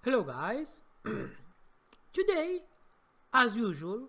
Hello guys. Today, as usual,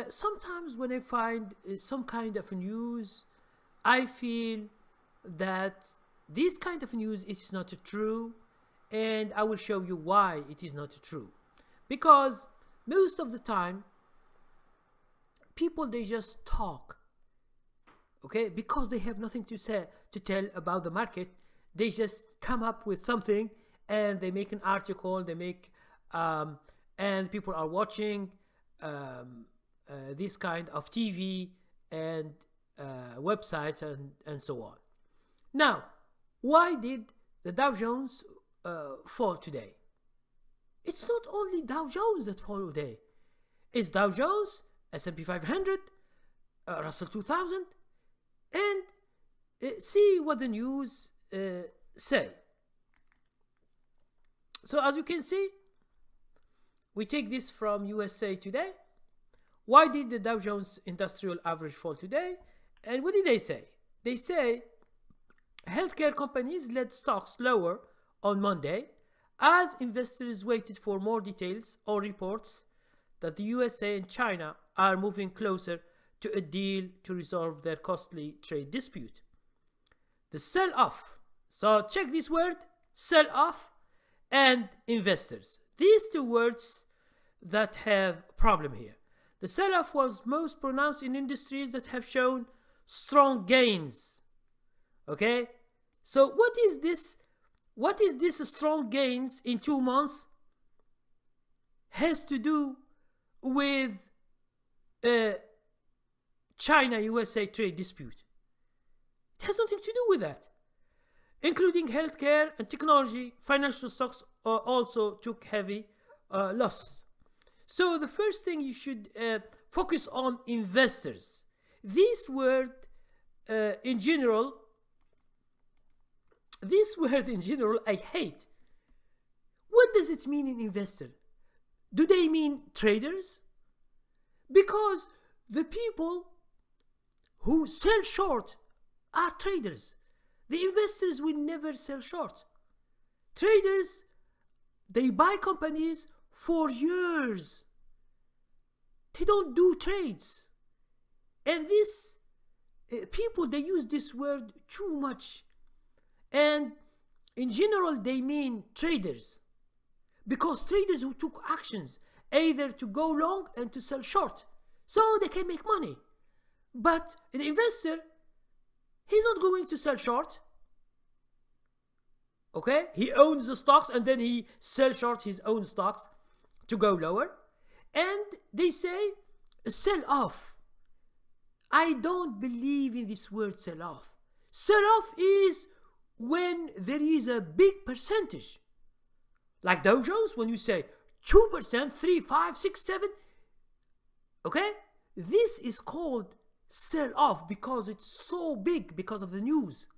sometimes when I find some kind of news, I feel that this kind of news is not true, and I will show you why it is not true. Because most of the time, people they just talk, okay? Because they have nothing to tell about the market, they just come up with something and they make an article. They make and people are watching this kind of TV and websites and so on. Now, why did the Dow Jones fall today? It's not only Dow Jones that fall today. It's Dow Jones, S&P 500, Russell 2000, and see what the news say. So as you can see, we take this from USA Today. Why did the Dow Jones Industrial Average fall today? And what did they say? They say healthcare companies led stocks lower on Monday as investors waited for more details or reports that the USA and China are moving closer to a deal to resolve their costly trade dispute. The sell-off. So check this word, sell-off and investors. These two words that have problem here. The sell-off was most pronounced in industries that have shown strong gains. Okay? So what is this? What is this strong gains in 2 months? Has to do with China-USA trade dispute. It has nothing to do with that. Including healthcare and technology, financial stocks also took heavy losses. So the first thing you should focus on investors. This word in general, I hate. What does it mean in investor? Do they mean traders? Because the people who sell short are traders. The investors will never sell short. Traders, they buy companies for years. They don't do trades. And this people, they use this word too much. And in general, they mean traders. Because traders who took actions either to go long and to sell short. So they can make money. But an investor, he's not going to sell short. Okay? He owns the stocks and then he sells short his own stocks to go lower. And they say sell off. I don't believe in this word sell off. Sell off is when there is a big percentage. Like Dow Jones, when you say 2%, 3, 5, 6, 7. Okay? This is called sell off because it's so big because of the news.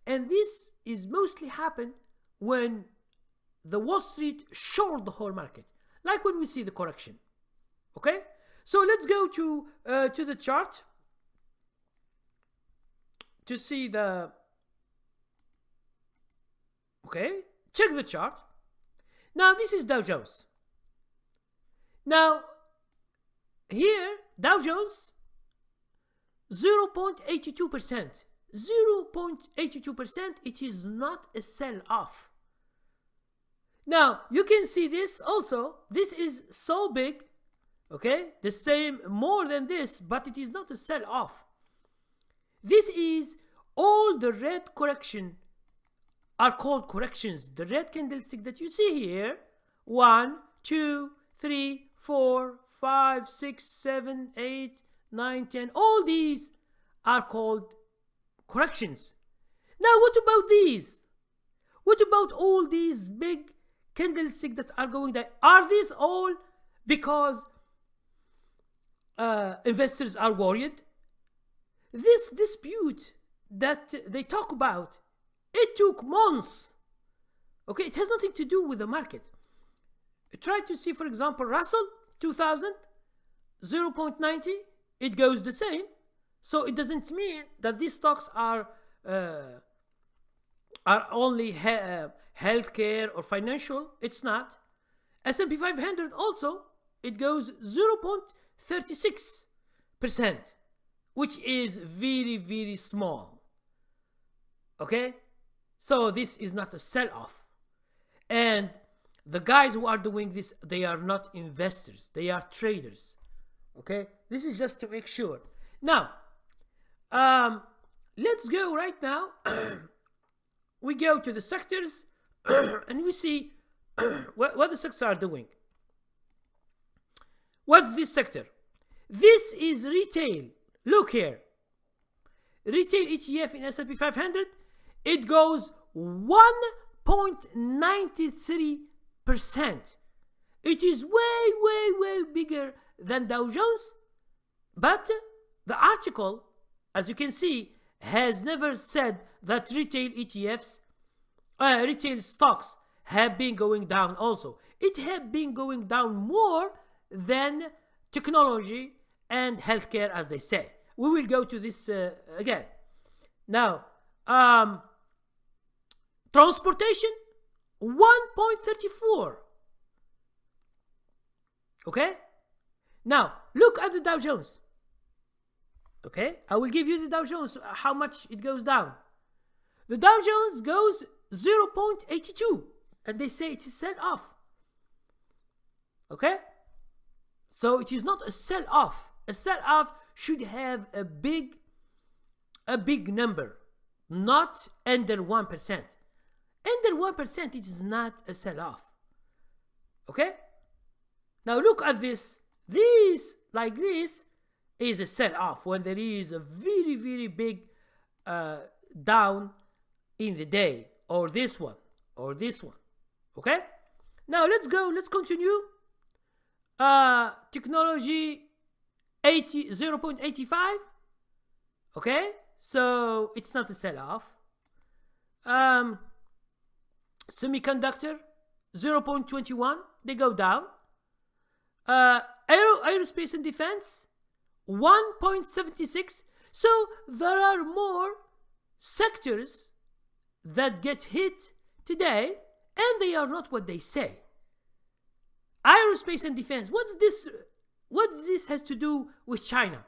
And this is mostly happen when the Wall Street short the whole market, like when we see the correction. Okay, so let's go to the chart to see the. Okay, check the chart. Now this is Dow Jones. Now here Dow Jones 0.82%. 0.82%, it is not a sell-off. Now, you can see this also. This is so big, okay? The same, more than this, but it is not a sell-off. This is all the red correction are called corrections. The red candlestick that you see here, 1, 2, 3, 4, 5, 6, 7, 8, 9, 10, all these are called corrections. Now what about these? What about all these big candlesticks that are going down? Are these all because investors are worried? This dispute that they talk about, it took months. Okay, it has nothing to do with the market. Try to see, for example, Russell 2000, 0.90, it goes the same. So it doesn't mean that these stocks are are only healthcare or financial. It's not. S&P 500 also, it goes 0.36%, which is very, very small. Okay? So this is not a sell-off. And the guys who are doing this, they are not investors. They are traders. Okay? This is just to make sure. Now, let's go right now. We go to the sectors and we see what the sectors are doing. What's this sector? This is retail. Look here. Retail ETF in S&P 500, it goes 1.93%. It is way, way, way bigger than Dow Jones. But the article, as you can see, has never said that retail ETFs, retail stocks have been going down also. It have been going down more than technology and healthcare, as they say. We will go to this again. Now, transportation, 1.34. Okay? Now, look at the Dow Jones. Okay? I will give you the Dow Jones, how much it goes down. The Dow Jones goes 0.82. And they say it is sell-off. Okay? So it is not a sell-off. A sell-off should have a big number, not under 1%. Under 1%, it is not a sell-off. Okay? Now look at this. This, like this, is a sell-off when there is a very, very big down in the day, or this one, or this one. Okay? Now let's go, let's continue. Technology 0.85. Okay? So it's not a sell-off. Semiconductor 0.21. They go down. Aerospace and defense 1.76. So there are more sectors that get hit today, and they are not what they say. Aerospace and defense. What's this? What this has to do with China?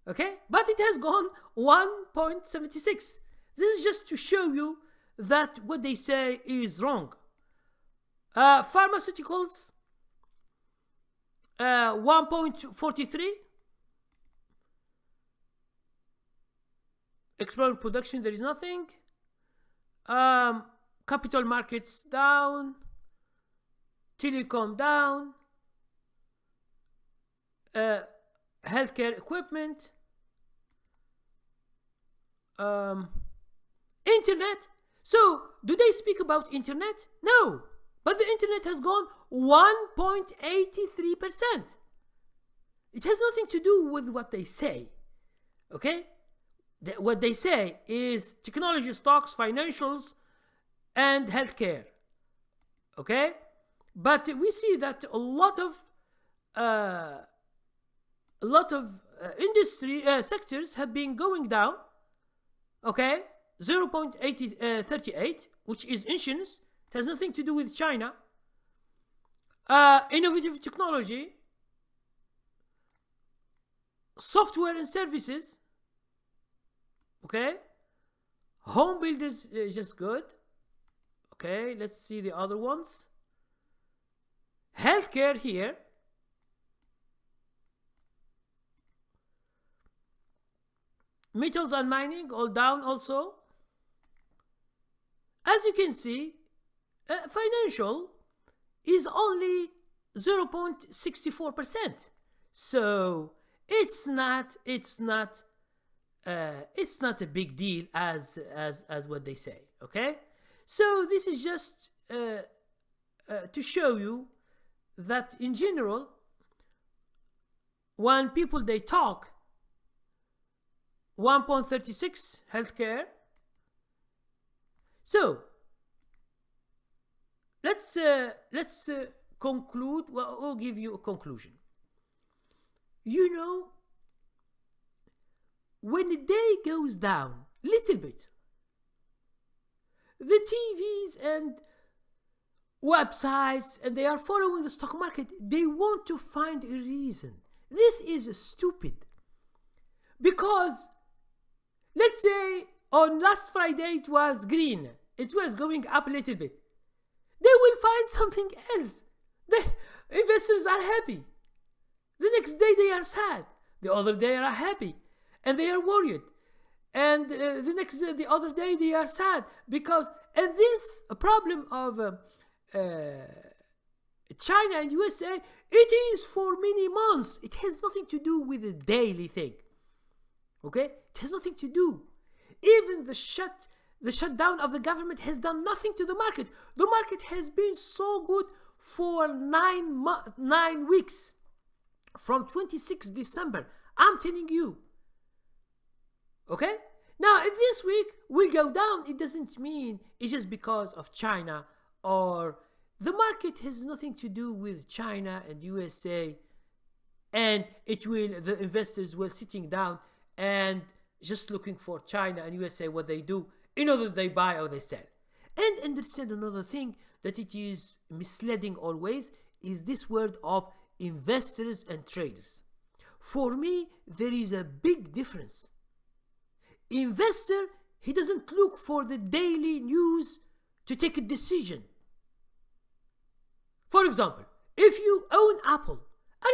Okay, but it has gone 1.76. This is just to show you that what they say is wrong. Pharmaceuticals 1.43. Exploring production, there is nothing. Capital markets down. Telecom down. Healthcare equipment. Internet. So, do they speak about internet? No. But the internet has gone 1.83%. It has nothing to do with what they say. Okay? What they say is technology stocks, financials, and healthcare. Okay? But we see that a lot of industry sectors have been going down. Okay? 0.38, which is insurance. It has nothing to do with China. Innovative technology. Software and services. Okay? Home builders is just good. Okay, let's see the other ones. Healthcare here. Metals and mining all down also. As you can see, financial is only 0.64%. So it's not a big deal as what they say. Okay, so this is just to show you that in general, when people they talk 1.36 healthcare. So let's conclude. Well, I'll give you a conclusion. You know, when the day goes down little bit, the TVs and websites, and they are following the stock market. They want to find a reason. This is stupid. Because let's say on last Friday it was green, it was going up a little bit. They will find something else. The investors are happy. The next day they are sad. The other day they are happy, and they are worried. And the other day they are sad because, and this problem of China and USA, it is for many months. It has nothing to do with a daily thing. Okay, it has nothing to do. Even the shutdown of the government has done nothing to the market. The market has been so good for 9 weeks, from 26 December. I'm telling you. Okay? Now, if this week will go down, it doesn't mean it's just because of China, or the market has nothing to do with China and USA, and the investors will sitting down and just looking for China and USA, what they do, in order they buy or they sell. And understand another thing, that it is misleading always, is this word of investors and traders. For me, there is a big difference. Investor, he doesn't look for the daily news to take a decision. For example, if you own Apple, are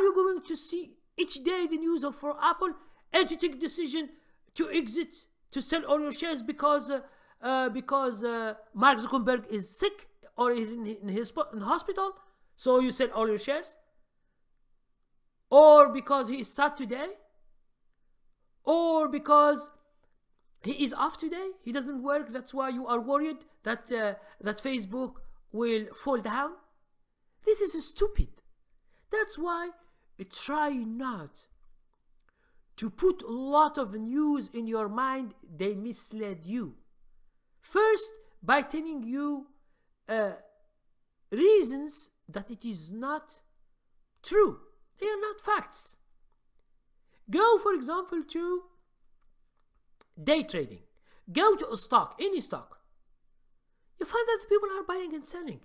you going to see each day the news for Apple and to take a decision to exit, to sell all your shares because Mark Zuckerberg is sick or is in hospital, so you sell all your shares? Or because he is sad today? Or because he is off today, he doesn't work, that's why you are worried that Facebook will fall down? This is stupid. That's why try not to put a lot of news in your mind. They misled you. First, by telling you reasons that it is not true. They are not facts. Go, for example, to day trading. Go to a stock, any stock. You find that people are buying and selling.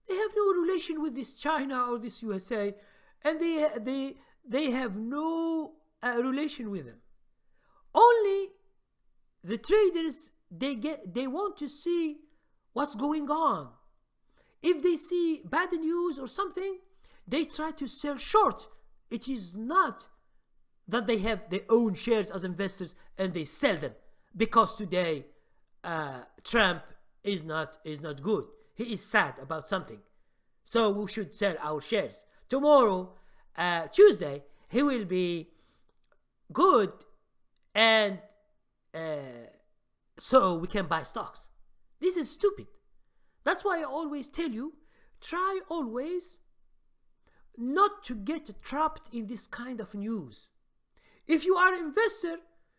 They have no relation with this China or this USA, and they have no relation with them. Only the traders, they want to see what's going on. If they see bad news or something, they try to sell short. It is not that they have their own shares as investors and they sell them because today Trump is not good. He is sad about something, so we should sell our shares. Tomorrow, Tuesday, he will be good, and so we can buy stocks. This is stupid. That's why I always tell you, try always not to get trapped in this kind of news. If you are an investor,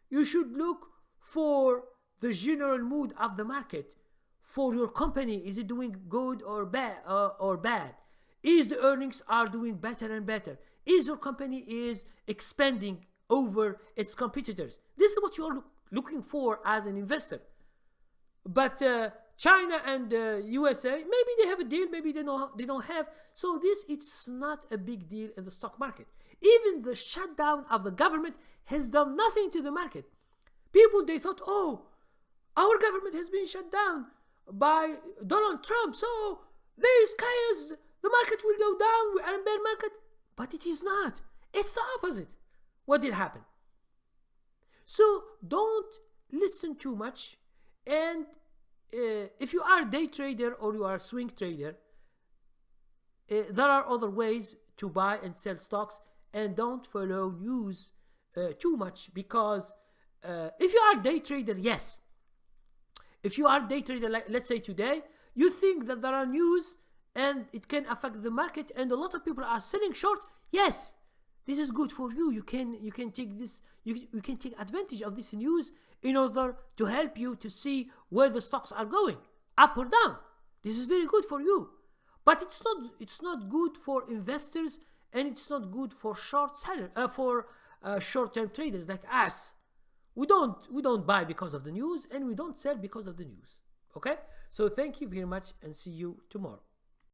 you should look for the general mood of the market. For your company, is it doing good or bad? Is the earnings are doing better and better? Is your company is expanding over its competitors? This is what you are looking for as an investor. But China and USA, maybe they have a deal, maybe they don't have. So it's not a big deal in the stock market. Even the shutdown of the government has done nothing to the market. People, they thought, oh, our government has been shut down by Donald Trump, so there is chaos, the market will go down, we are in bear market. But it is not. It's the opposite. What did happen? So don't listen too much. And if you are a day trader or you are a swing trader, there are other ways to buy and sell stocks, and don't follow news too much, because if you are a day trader, yes. If you are a day trader, like let's say today, you think that there are news and it can affect the market and a lot of people are selling short, yes, this is good for you. You can take this, you can take advantage of this news in order to help you to see where the stocks are going, up or down. This is very good for you. But it's not good for investors, and it's not good for short-term traders like us. we don't buy because of the news, and we don't sell because of the news. Okay? So thank you very much, and see you tomorrow.